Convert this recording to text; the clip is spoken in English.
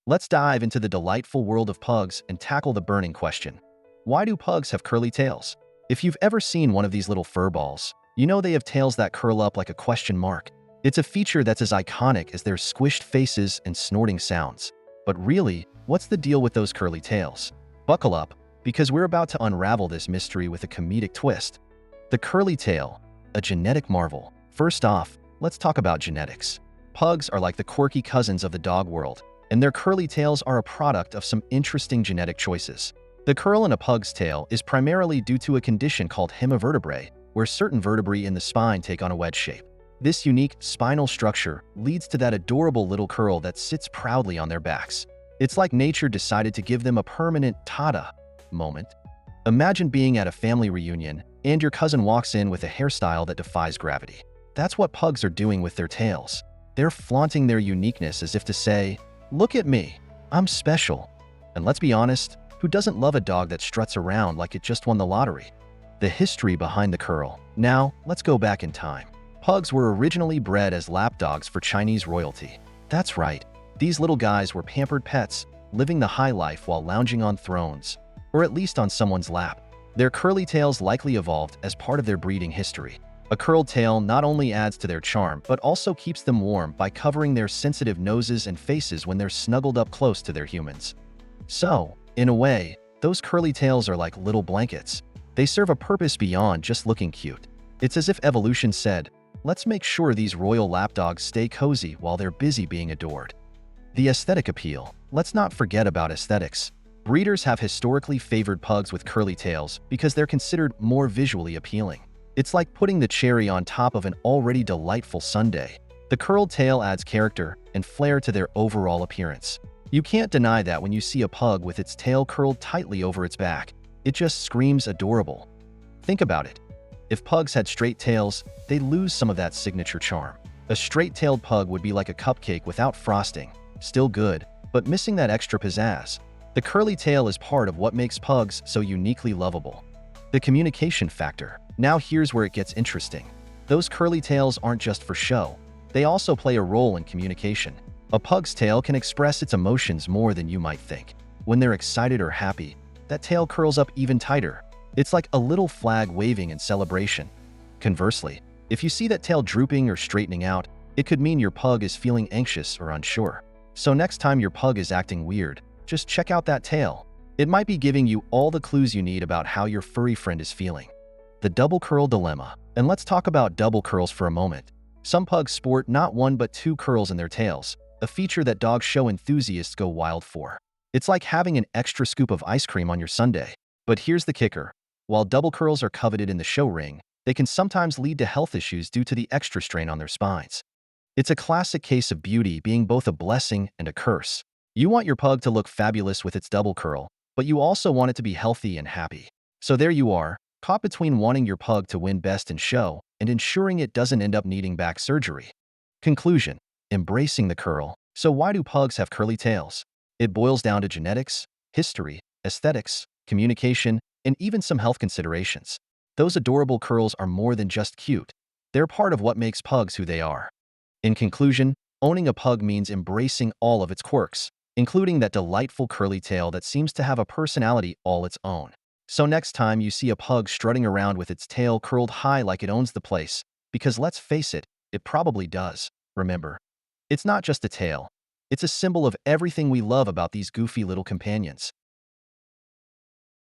Let's dive into the delightful world of pugs and tackle the burning question. Why do pugs have curly tails? If you've ever seen one of these little fur balls, you know they have tails that curl up like a question mark. It's a feature that's as iconic as their squished faces and snorting sounds. But really, what's the deal with those curly tails? Buckle up, because we're about to unravel this mystery with a comedic twist. The curly tail, a genetic marvel. First off, let's talk about genetics. Pugs are like the quirky cousins of the dog world, and their curly tails are a product of some interesting genetic choices. The curl in a pug's tail is primarily due to a condition called hemivertebrae, where certain vertebrae in the spine take on a wedge shape. This unique spinal structure leads to that adorable little curl that sits proudly on their backs. It's like nature decided to give them a permanent "tada" moment. Imagine being at a family reunion and your cousin walks in with a hairstyle that defies gravity. That's what pugs are doing with their tails. They're flaunting their uniqueness as if to say, "Look at me, I'm special." And let's be honest, who doesn't love a dog that struts around like it just won the lottery? The history behind the curl. Now, let's go back in time. Pugs were originally bred as lapdogs for Chinese royalty. That's right, these little guys were pampered pets, living the high life while lounging on thrones, or at least on someone's lap. Their curly tails likely evolved as part of their breeding history. A curled tail not only adds to their charm, but also keeps them warm by covering their sensitive noses and faces when they're snuggled up close to their humans. So, in a way, those curly tails are like little blankets. They serve a purpose beyond just looking cute. It's as if evolution said, let's make sure these royal lapdogs stay cozy while they're busy being adored. The aesthetic appeal. Let's not forget about aesthetics. Breeders have historically favored pugs with curly tails because they're considered more visually appealing. It's like putting the cherry on top of an already delightful sundae. The curled tail adds character and flair to their overall appearance. You can't deny that when you see a pug with its tail curled tightly over its back. It just screams adorable. Think about it. If pugs had straight tails, they'd lose some of that signature charm. A straight-tailed pug would be like a cupcake without frosting, still good, but missing that extra pizzazz. The curly tail is part of what makes pugs so uniquely lovable. The communication factor. Now here's where it gets interesting. Those curly tails aren't just for show. They also play a role in communication. A pug's tail can express its emotions more than you might think. When they're excited or happy, that tail curls up even tighter. It's like a little flag waving in celebration. Conversely, if you see that tail drooping or straightening out, it could mean your pug is feeling anxious or unsure. So next time your pug is acting weird, just check out that tail. It might be giving you all the clues you need about how your furry friend is feeling. The double curl dilemma. And let's talk about double curls for a moment. Some pugs sport not one but two curls in their tails, a feature that dog show enthusiasts go wild for. It's like having an extra scoop of ice cream on your sundae. But here's the kicker. While double curls are coveted in the show ring, they can sometimes lead to health issues due to the extra strain on their spines. It's a classic case of beauty being both a blessing and a curse. You want your pug to look fabulous with its double curl, but you also want it to be healthy and happy. So there you are, caught between wanting your pug to win best in show and ensuring it doesn't end up needing back surgery. Conclusion. Embracing the curl. So why do pugs have curly tails? It boils down to genetics, history, aesthetics, communication, and even some health considerations. Those adorable curls are more than just cute. They're part of what makes pugs who they are. In conclusion, owning a pug means embracing all of its quirks, including that delightful curly tail that seems to have a personality all its own. So next time you see a pug strutting around with its tail curled high like it owns the place, because let's face it, it probably does, remember, it's not just a tail. It's a symbol of everything we love about these goofy little companions.